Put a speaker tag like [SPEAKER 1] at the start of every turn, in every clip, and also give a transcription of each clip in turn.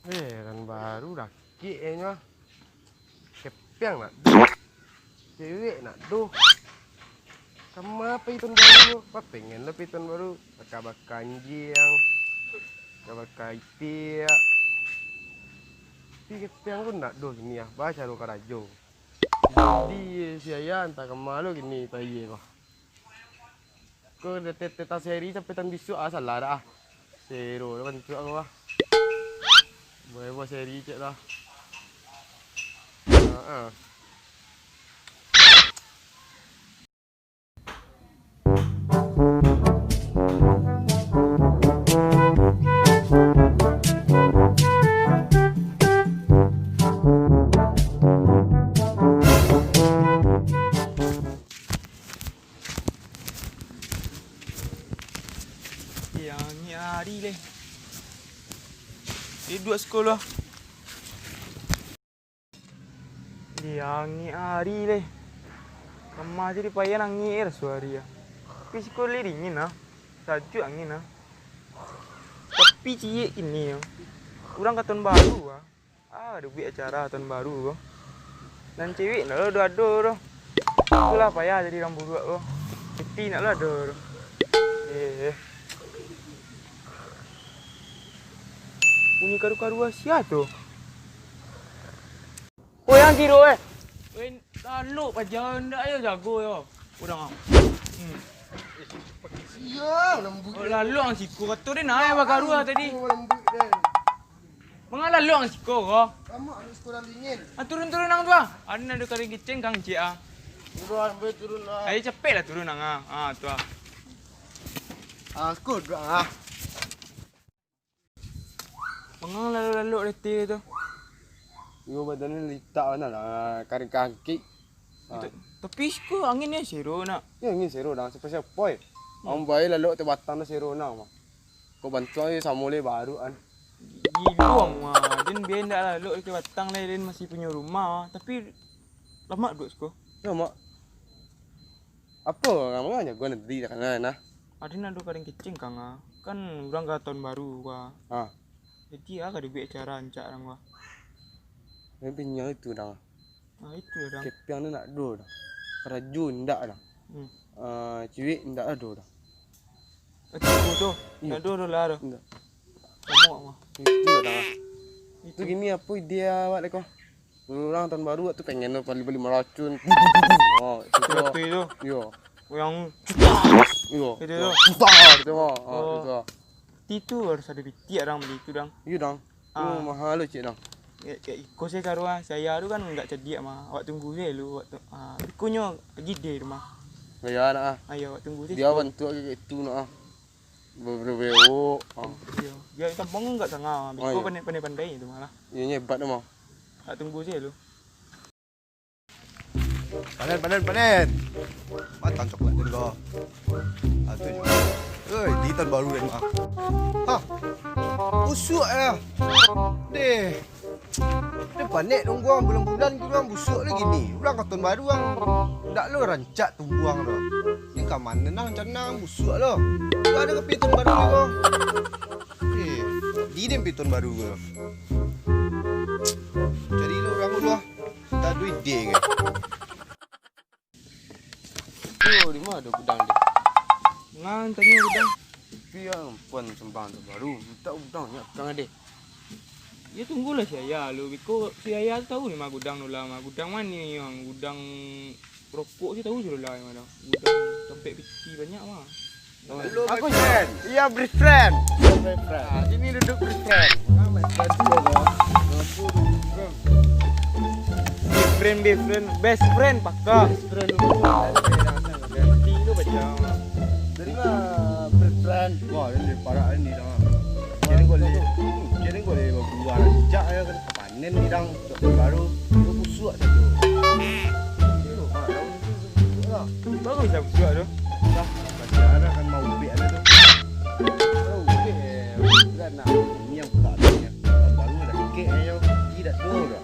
[SPEAKER 1] Kan baru laki nya. Kepiang nak. Cewek nak duh. Kamu apa itu baru? Apa pengen lebih tahun baru? Bakal anjing. Bakal itik. Tapi kepiang pun nak duh gini ya. Baca lu karajo. Jadi saya entah kemalu gini tayi kok. Kau teta seri sampai tan bisu salah dah. Zero kan tu aku lah. Boleh buat seri cek lah.
[SPEAKER 2] Yang ni hari le. Dia duduk sekolah. Yang ni hari le. Kemah jadi payah nangis suari ya. Tapi sekolah dingin ah. Sajuk angin ah. Tapi cie ini ya. Kurang ke tahun baru ah. Ada buat acara tahun baru ah. Dan cewek nak lo ado. Itulah payah jadi rambut buat lo. Piti nak lo ado. Bunyi karu-karu Asia tu. Oh yang kira lalu pajan dah ayo jago yo. Udang ah.
[SPEAKER 1] Ya, lembut.
[SPEAKER 2] Oh lalu ang siko kata dia naik bakaru tadi.
[SPEAKER 1] Lembut dan.
[SPEAKER 2] Mengalah lalu ang siko ko.
[SPEAKER 1] Kamu harus sekolah dingin.
[SPEAKER 2] Turun-turun nang tu ah. Ada kari giceng kang cie ah.
[SPEAKER 1] Turun lah.
[SPEAKER 2] Ayo cepet lah turun nang ah. Tu ah.
[SPEAKER 1] Aku dah.
[SPEAKER 2] Mengalah lalu letih tu.
[SPEAKER 1] Yo badan ni litak mana lah kari kaki.
[SPEAKER 2] Tapi siko angin ni seru nak.
[SPEAKER 1] Ya ingin seru dah spesial poi. Am bayi lalu te batang na seru na mah. Ko bantuan ni samole baru an.
[SPEAKER 2] Giluang mah. Din biar ndak lalu ke batang lain din masih punya rumah. Tapi lama duduk siko.
[SPEAKER 1] Ya mak. Apa kamu aja gua nanti kan nah.
[SPEAKER 2] Ada nak dua kali kecing kang ah. Kan orang ke tahun baru wah. Jadi ada buat acara ancak orang wah.
[SPEAKER 1] Ni pinya itu dah.
[SPEAKER 2] Itu dah.
[SPEAKER 1] Kepiang ni nak do dah. Kerajun ndak dah. Cewek ndak ada dah.
[SPEAKER 2] Itu tu. Nak do lah dah.
[SPEAKER 1] Ndak.
[SPEAKER 2] Semua mah.
[SPEAKER 1] Itu dah. Itu gini apa dia awak leko? Orang tahun baru tu pengen beli meracun. Oh,
[SPEAKER 2] itu.
[SPEAKER 1] Yo.
[SPEAKER 2] Yang
[SPEAKER 1] Yo.
[SPEAKER 2] itu tu.
[SPEAKER 1] Itu mah. Itu.
[SPEAKER 2] Itu harus ada biti orang beli itu dang.
[SPEAKER 1] Iya dang. Mahal lu cik dang.
[SPEAKER 2] Ikut saya karuan saya tu kan enggak cedia mah. Awak tunggu saya lu waktu. Ikunya gede rumah.
[SPEAKER 1] Ya nak.
[SPEAKER 2] Ayo awak tunggu saya.
[SPEAKER 1] Dia bantu kayak itu nak. Berbeo.
[SPEAKER 2] Dia kampung enggak sangat. Biko pandai itu malah.
[SPEAKER 1] Iya hebat tu mah.
[SPEAKER 2] Tak tunggu saya lu.
[SPEAKER 3] Panen. Matang coklat dia kau. Itu je. Di tahun baru dan mah. Busuk ya. Deh. Dia panik dong gua bulan-bulan kita orang busuk lagi ni. Orang kat tahun baru ang ndak lo rancak tumbuang lo. Ni kat mana nang canang busuk lo. Gua ada ke tahun baru ni kau. Di dem tahun baru gua. Jadi lo orang lu tak duit dia ke.
[SPEAKER 1] Oh, di mana ada gudang dia?
[SPEAKER 2] Ngan tanya udang.
[SPEAKER 1] Tapi yang puan sembang tu baru. Tak gudangnya pegang ada.
[SPEAKER 2] Ya tunggulah saya lu. Biko saya tahu ni mah gudang nu lah. Gudang mana ni yang gudang rokok sih tahu je lah yang mana. Gudang tempat piti banyak mah.
[SPEAKER 3] Hello,
[SPEAKER 1] Aku
[SPEAKER 3] my friend.
[SPEAKER 1] Iya, best friend.
[SPEAKER 3] Sini duduk best friend.
[SPEAKER 2] Best friend pakak. Piti tu baca.
[SPEAKER 3] Dari mana best friend? Wah, ini parah ni dah. Jadi boleh buat rancak ya kan panen ni dang baru itu busuk satu.
[SPEAKER 2] Bagus dah busuk tu.
[SPEAKER 3] Dah, macam mana kan mau ubik ada tu. Oh, ubik. Kan nak ni yang tak ada. Baru dah kek ayo. Tidak tu dah.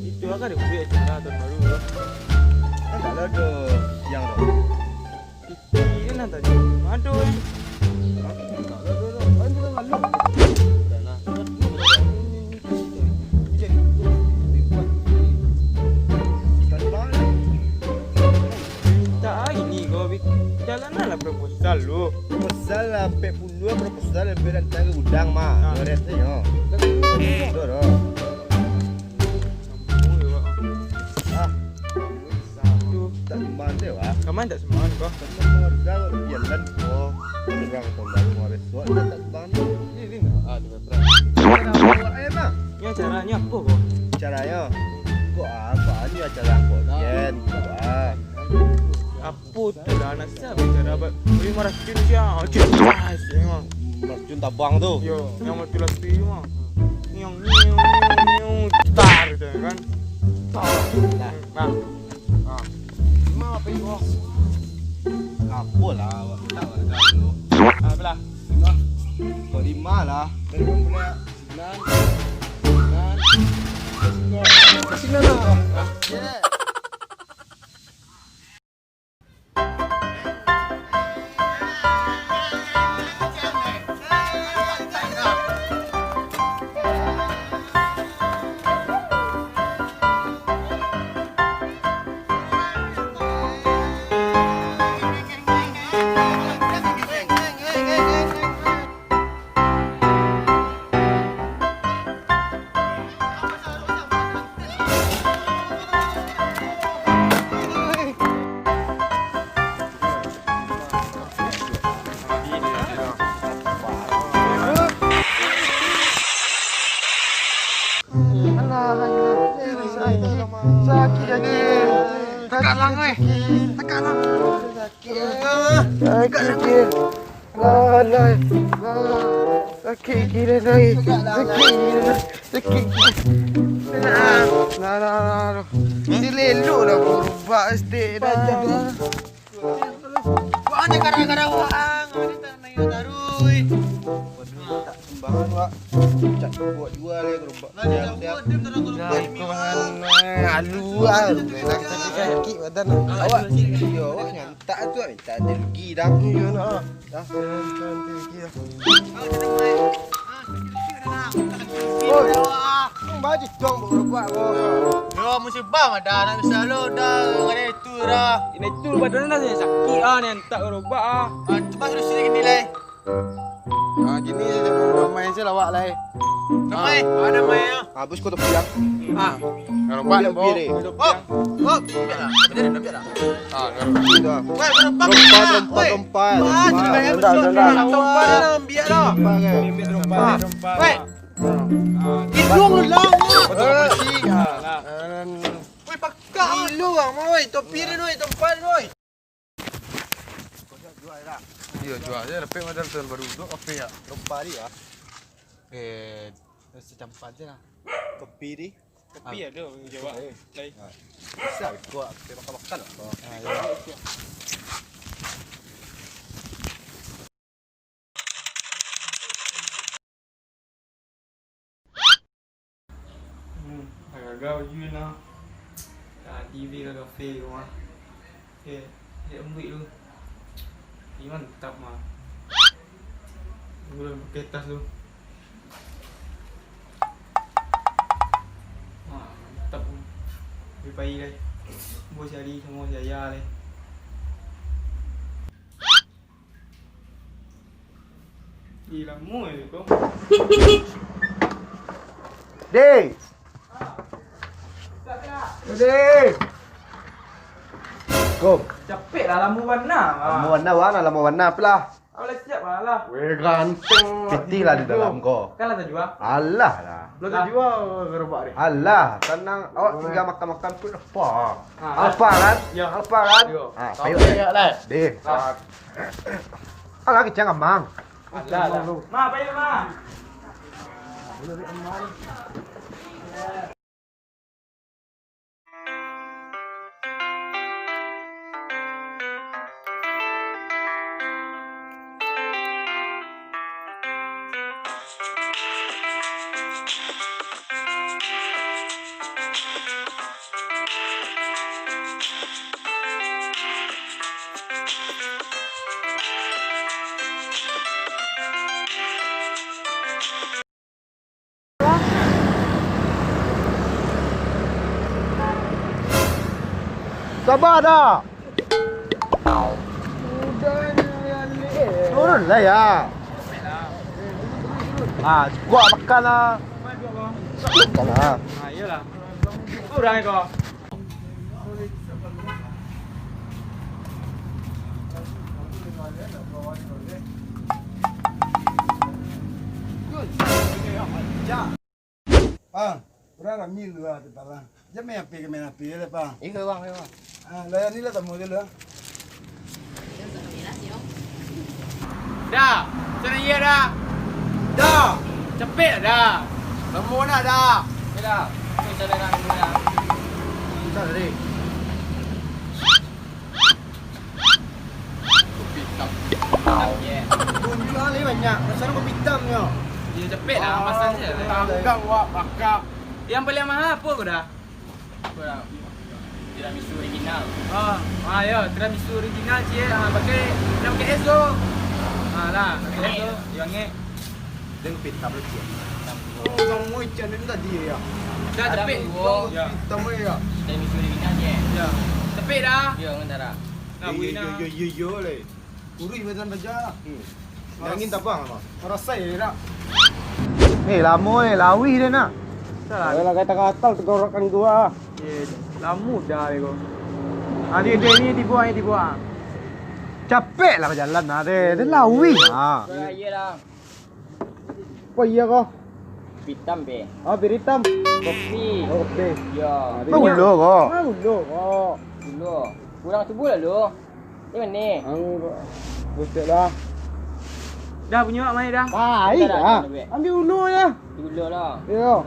[SPEAKER 2] Itu akan dia buat acara tahun baru tu.
[SPEAKER 3] Kan tak ada yang tu.
[SPEAKER 2] Piti kan nak tanya. Aduh.
[SPEAKER 3] Tak ada tu. Kan tu malu. sampai puluh proposal lebih datang ke gudang mah. Beresnya yo. Betul dah. Ah. Tak iman deh wah.
[SPEAKER 2] Kaman tak semangat kau.
[SPEAKER 3] Harga jalan kok. Orang tombak mau resort tak ban. Ini nah. Ada berapa? Cara mah.
[SPEAKER 2] Ya caranya apa kau?
[SPEAKER 3] Caranya. Kok apa ni acara kok yen.
[SPEAKER 2] Apa tu dah anak siapa cara apa? Beri marah cun dia. Cun pas memang.
[SPEAKER 3] Marjun tabang tu.
[SPEAKER 2] Yo, yang mati lagi mah. Nyong tar tu kan. Nah.
[SPEAKER 3] Mau apa itu? Apa lah, tak ada dulu.
[SPEAKER 2] Belah.
[SPEAKER 3] Kau di mana? Dari mana boleh? Sinan lah. Yeah. Sakit lagi. Tekan lang oi. Tekan lang. Sakit lagi. Lah. Sakit gila lagi. Sakit. Nah. Ini leluk dah berubah SD dah.
[SPEAKER 4] Wah, ni gara-gara wang. Ini tak naik tarui.
[SPEAKER 3] Tak sembahan wak. Cat buat jual le gerobak. Siap.
[SPEAKER 1] Kau makan alu ah. Sakit badan.
[SPEAKER 3] Awak yo awak nyantak tu minta ada rugi dah.
[SPEAKER 1] Iya nak.
[SPEAKER 3] Dah.
[SPEAKER 1] Nanti dah. Baju dong berubah kau.
[SPEAKER 4] Yo, mesti bang ada nak bisa lo dah. Ada itu dah.
[SPEAKER 2] Ini tu badan dah sakit ni entak gerobak ah.
[SPEAKER 4] Cepat suruh sini nilai.
[SPEAKER 1] Gini je main je lawak lah.
[SPEAKER 4] Namai, ada mai ya.
[SPEAKER 3] Habis kau terpiak.
[SPEAKER 1] Kalau balik bawa.
[SPEAKER 4] Biarlah. Benar biarlah.
[SPEAKER 3] Dah.
[SPEAKER 4] Wei, berempat.
[SPEAKER 3] Lompat.
[SPEAKER 4] Jadi banyak
[SPEAKER 3] Dah.
[SPEAKER 4] lompat dah, biarlah. Wei. Hidung lu lang. Wei, pakak. Ilu bang, wei. Topi ni, wei. Tempat ni, wei.
[SPEAKER 1] Iya jual je. Lepas macam tahun baru dua kafe ya.
[SPEAKER 3] Lompat dia.
[SPEAKER 4] Secampat je lah.
[SPEAKER 3] Kopi ni.
[SPEAKER 2] Tapi ada orang jawab. Lai.
[SPEAKER 3] Bisa kau makan kau.
[SPEAKER 2] Agak you na. TV ke kafe ke mah. Ambil lu. Iman tetap mah. Belum pakai tas lu. Mantap. Pergi lah. Bos cari semua saya lah. Gila mu ni kau.
[SPEAKER 3] Dek. Dek. Kom.
[SPEAKER 2] Capek lah lamu warna.
[SPEAKER 3] Lama warna pelah.
[SPEAKER 2] Awak siap lah.
[SPEAKER 3] Weh ganteng. Piti lah di dalam kau.
[SPEAKER 2] Kan lah tak jual.
[SPEAKER 3] Alah lah.
[SPEAKER 1] Lo tak jual gerobak ni.
[SPEAKER 3] Alah, tenang. Awak tinggal makan-makan pun apa?
[SPEAKER 2] Ah,
[SPEAKER 3] Apa kan?
[SPEAKER 2] Ya.
[SPEAKER 3] Apa kan?
[SPEAKER 2] Ya.
[SPEAKER 3] Payuk
[SPEAKER 1] lah.
[SPEAKER 3] deh. Alah kecang amang.
[SPEAKER 2] Alah. Ma, payah ma.
[SPEAKER 3] Sabar dah.
[SPEAKER 1] Udah ni.
[SPEAKER 3] Turun lah ya. Ah, gua makan lah. Makan lah.
[SPEAKER 2] Ha, iyalah. Kurang kau.
[SPEAKER 5] Bang, orang ramai lu ada bang. Jangan main api ke main api le bang.
[SPEAKER 4] Ika bang, ika bang.
[SPEAKER 5] Ah, layan ni lah tamu dia lah.
[SPEAKER 2] Dah. Sana iya dah.
[SPEAKER 5] Dah.
[SPEAKER 2] Cepet dah.
[SPEAKER 5] Tamu nak dah.
[SPEAKER 4] Ya dah. Ni saya nak dulu dah.
[SPEAKER 5] Bisa tadi.
[SPEAKER 4] Ya.
[SPEAKER 5] Pun jual ni banyak. Rasanya kopi hitam ni.
[SPEAKER 2] Ya cepet dah masan je.
[SPEAKER 5] Tangkap wak bakar.
[SPEAKER 2] Yang paling mahal apa kau dah?
[SPEAKER 4] Apa dah? Tiramisu original.
[SPEAKER 2] Ya, tiramisu original cik. Pakai es tu. Lah, pakai es tu. Yang ni.
[SPEAKER 5] Dan kopi hitam lagi. Oh, kamu ikan ni tadi ya.
[SPEAKER 2] Dah cepet. Ya.
[SPEAKER 5] Hitam ni ya.
[SPEAKER 4] Tiramisu original je.
[SPEAKER 2] Ya. Cepet dah.
[SPEAKER 4] Ya, ngan dah.
[SPEAKER 2] Nah, buina.
[SPEAKER 5] Yo le. Kurui badan baja. Angin tak bang apa? Rasa ya nak.
[SPEAKER 3] Ni lama ni, lawi dia nak.
[SPEAKER 2] Salah.
[SPEAKER 3] Kalau kata-kata tegorokan gua.
[SPEAKER 2] Lama dah kau. Dia ni dibuat.
[SPEAKER 3] Capek lah berjalan lah dia. Dia lawi lah.
[SPEAKER 4] Ya dah.
[SPEAKER 3] Apa iya kau?
[SPEAKER 4] Hitam be.
[SPEAKER 3] Oh, bir hitam.
[SPEAKER 4] Kopi.
[SPEAKER 3] Okey.
[SPEAKER 4] Ya.
[SPEAKER 3] Magulo kau.
[SPEAKER 5] Magulo kau.
[SPEAKER 4] Dulu. Kurang subuh lah lu. Ni mana?
[SPEAKER 3] Betul lah.
[SPEAKER 2] Dah punya mai dah.
[SPEAKER 3] Baik lah. Ambil ulu ya.
[SPEAKER 4] Dulu lah.
[SPEAKER 3] Ya.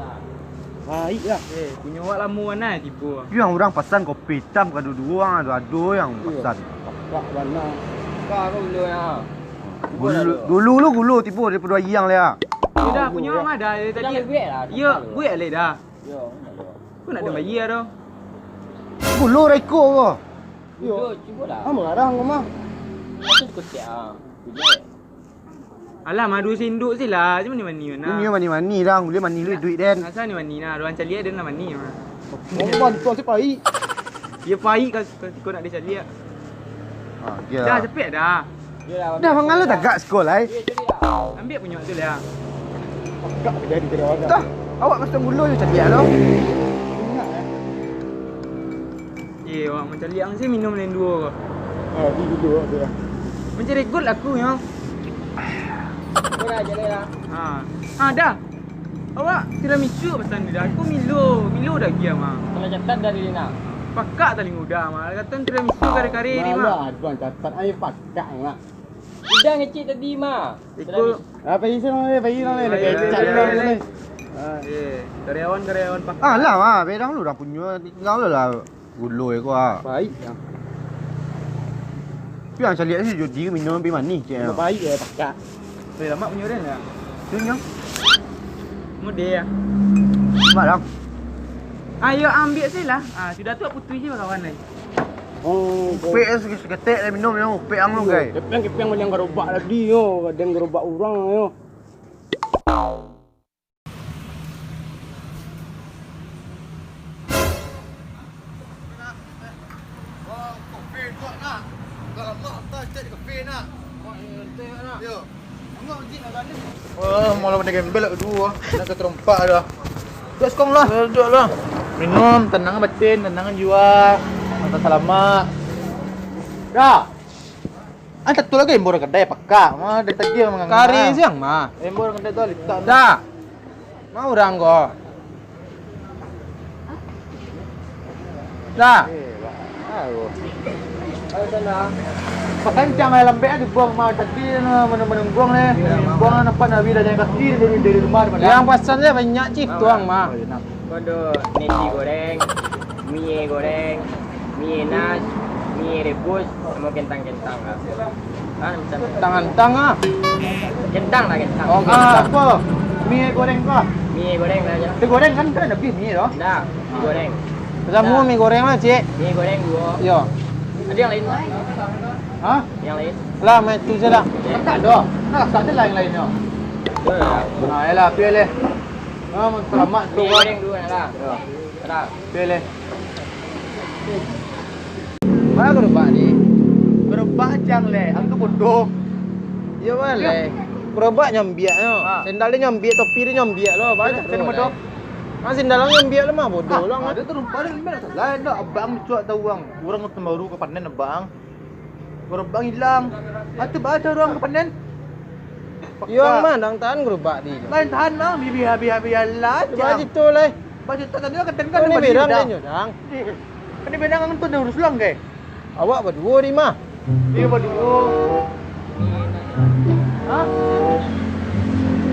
[SPEAKER 3] Baik lah.
[SPEAKER 2] Punya awak lama mana tipu.
[SPEAKER 3] Yang orang pesan kopi hitam ke dua orang, ada yang pesan.
[SPEAKER 5] Tak mana.
[SPEAKER 4] Kau aku dulu ya.
[SPEAKER 3] Dulu gulu tipu daripada yang lah.
[SPEAKER 2] Ya dah punya awak dah
[SPEAKER 4] Tadi
[SPEAKER 2] tadi.
[SPEAKER 4] duit lah.
[SPEAKER 2] Ya, buat le dah.
[SPEAKER 4] Ya.
[SPEAKER 2] Kau nak ada bayar dah.
[SPEAKER 3] Gulu reko kau.
[SPEAKER 4] Dulu cuba lah.
[SPEAKER 3] Ah mengarang kau mah.
[SPEAKER 4] Masa kecil ah. Duit.
[SPEAKER 2] Alah madu senduk je lah. Macam mana mana.
[SPEAKER 3] Ni mani dah, boleh mani duit den.
[SPEAKER 2] Asal ni mani lah. Orang cari dia nak mani mah.
[SPEAKER 3] Orang tu si pai.
[SPEAKER 2] Dia pahit kau nak dia cari.
[SPEAKER 3] Ah, dia.
[SPEAKER 2] Dah cepet dah.
[SPEAKER 4] Ya dah.
[SPEAKER 3] Dah mengalah tak gak sekolah
[SPEAKER 4] Duit curi lah.
[SPEAKER 2] Ambil punya tu lah.
[SPEAKER 3] Gak jadi kira orang. Dah, awak mesti gulu je cari lo.
[SPEAKER 2] Awak macam liang saya minum lain dua kau.
[SPEAKER 5] Ah, di dulu dia.
[SPEAKER 2] Macam regut aku ya.
[SPEAKER 4] Kau dah jalan lah.
[SPEAKER 2] Dah. Awak tiramisu pesan ni dah. Aku Milo dah gia mah.
[SPEAKER 4] Kalau catat dari Lina.
[SPEAKER 2] Pakak tali muda mah. Kata tiramisu kare-kare ni mah.
[SPEAKER 5] Tuan catat ayo pakak lah.
[SPEAKER 4] Udah ngecik tadi mah.
[SPEAKER 2] Ikut.
[SPEAKER 5] Apa isi nama dia? Bagi nama dia.
[SPEAKER 2] Ya,
[SPEAKER 5] Kecap
[SPEAKER 2] ya, ya,
[SPEAKER 5] ni.
[SPEAKER 2] Karyawan pakak.
[SPEAKER 3] Ah lah mah, bedang lu dah punya tinggal lah gulu kau ah.
[SPEAKER 5] Baik.
[SPEAKER 3] Tapi yang cari si jadi minum pi mani je.
[SPEAKER 5] Baik ya pakak.
[SPEAKER 2] Lama punya orang tak?
[SPEAKER 3] Tu nyang.
[SPEAKER 2] Muda ya.
[SPEAKER 3] Mak dah.
[SPEAKER 2] Ayo ambil saya lah. Sudah tu aku tulis je kawan ni.
[SPEAKER 5] Oh,
[SPEAKER 3] Pe seketek dah minum yang pe ang lu guys.
[SPEAKER 5] kepeng macam gerobak tadi yo, kadang gerobak orang yo.
[SPEAKER 4] Oh, malam pada gembel lah kedua. Nak ke terompak dah. Duduk sekong lah. Duduk lah. Minum, tenang batin, tenang jiwa. Mantap selamat. Dah. Anta tu lagi embor kedai pakak. Mah dari tadi mengang.
[SPEAKER 2] Kari siang mah.
[SPEAKER 4] Embor kedai tu letak.
[SPEAKER 2] Dah. Mau orang kau. Dah.
[SPEAKER 4] Ayo sana.
[SPEAKER 2] Pakancang ay lambe dibuang mah tadi mana-mana buang ni. Buang nampak Nabi dah jangan kaki dari rumah daripada. Yang pasalnya banyak cip tuang mah.
[SPEAKER 4] Kodo nasi goreng, mie goreng, mie nas, mie rebus, sama kentang-kentang lah. Macam
[SPEAKER 2] Tangan-tang ah.
[SPEAKER 4] kentang lah kentang.
[SPEAKER 2] Oh, apa? Mie goreng kau.
[SPEAKER 4] Mie goreng lah je.
[SPEAKER 2] Mie goreng kan kan lebih mie doh.
[SPEAKER 4] Dah, mie goreng.
[SPEAKER 2] Sama mie goreng lah, Cik.
[SPEAKER 4] Mie goreng dua.
[SPEAKER 2] Yo.
[SPEAKER 4] Ada yang lain?
[SPEAKER 2] Hah?
[SPEAKER 4] Yang lain?
[SPEAKER 2] Lah, mai tu je lah. Tak ada. Nak tak ada lain-lain yo.
[SPEAKER 4] Betul lah.
[SPEAKER 2] Yalah, pilih. Selamat tu
[SPEAKER 4] Mie
[SPEAKER 2] kan.
[SPEAKER 4] goreng dua lah. Dah.
[SPEAKER 2] Pilih. Mana gerobak ni? Gerobak jang le, aku bodoh.
[SPEAKER 3] Ya boleh. Gerobak nyambiak no.
[SPEAKER 4] Ha.
[SPEAKER 3] Sendal dia nyambiak, topi dia nyambiak lo. Banyak
[SPEAKER 4] Saya nama dok.
[SPEAKER 3] Ah sendal lang nyambiak lo mah bodoh lo.
[SPEAKER 4] Ada terumpa dia gimana tak lain dah. Abang cuak tahu bang. Orang nonton baru ke panen abang. Gerobak hilang. Atuh baca orang ke panen.
[SPEAKER 3] Yang mana dang tahan gerobak di.
[SPEAKER 4] Lain tahan bang. Bibi lah.
[SPEAKER 3] Coba situ lah.
[SPEAKER 4] Baca tak tadi kan
[SPEAKER 3] Kan ni berang dia nyodang.
[SPEAKER 4] Kan ni bedang kan tu dah urus ulang ke?
[SPEAKER 3] Awak berdua di mah.
[SPEAKER 4] Dia berdua. Hah?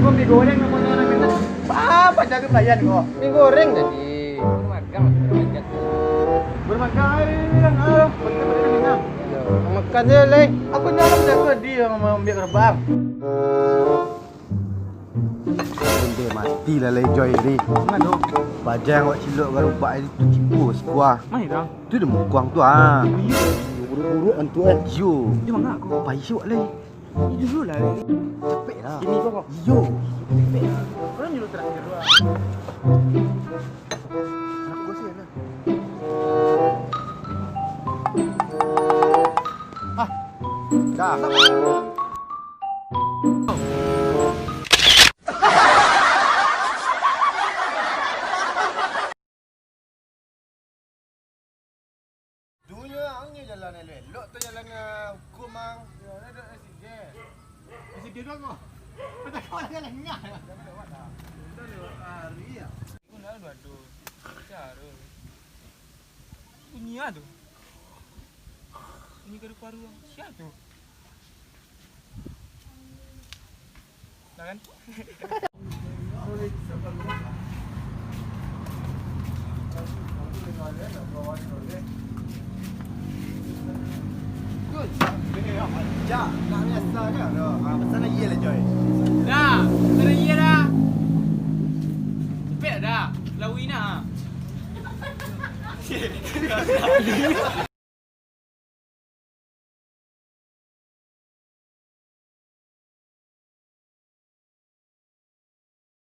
[SPEAKER 4] Kau mi goreng nak mana nak minta? Apa jaga pelayan kau?
[SPEAKER 3] Mie goreng tadi.
[SPEAKER 4] Bermakai yang ayo, betul-betul minta.
[SPEAKER 3] Makan je lah.
[SPEAKER 4] Aku nyala jaga dia yang ambil gerbang.
[SPEAKER 3] Benda mati lah lah Joy ni.
[SPEAKER 2] Mana tu?
[SPEAKER 3] Bajang awak cilok gerobak ni tu tipu sekuah.
[SPEAKER 2] Mana dang?
[SPEAKER 3] Tu dia mukuang tu ah.
[SPEAKER 5] Buruk-buruk antu kan.
[SPEAKER 3] Yo.
[SPEAKER 2] Di mana aku?
[SPEAKER 3] Payuk lah.
[SPEAKER 2] Ini dulu lah.
[SPEAKER 3] Cepet lah.
[SPEAKER 2] Ini apa kau?
[SPEAKER 3] Yo.
[SPEAKER 2] Orang nyuruh terakhir dua.
[SPEAKER 3] Nak gua sih lah. Dah. Dunia angin jalan elok tu jalan hukum ang. Ya, ada sini.
[SPEAKER 4] Isi dia dong kau. Tak kau lagi lengah.
[SPEAKER 2] Guna aduh. Cara. Bunyi tu. Ini kedua paru. Siapa tu? Dah kan?
[SPEAKER 3] Ja, nak biasa dah. Ah, pasal lagi lah Joy.
[SPEAKER 2] Dah, teriak dah. Cepet dah. Lawi nak.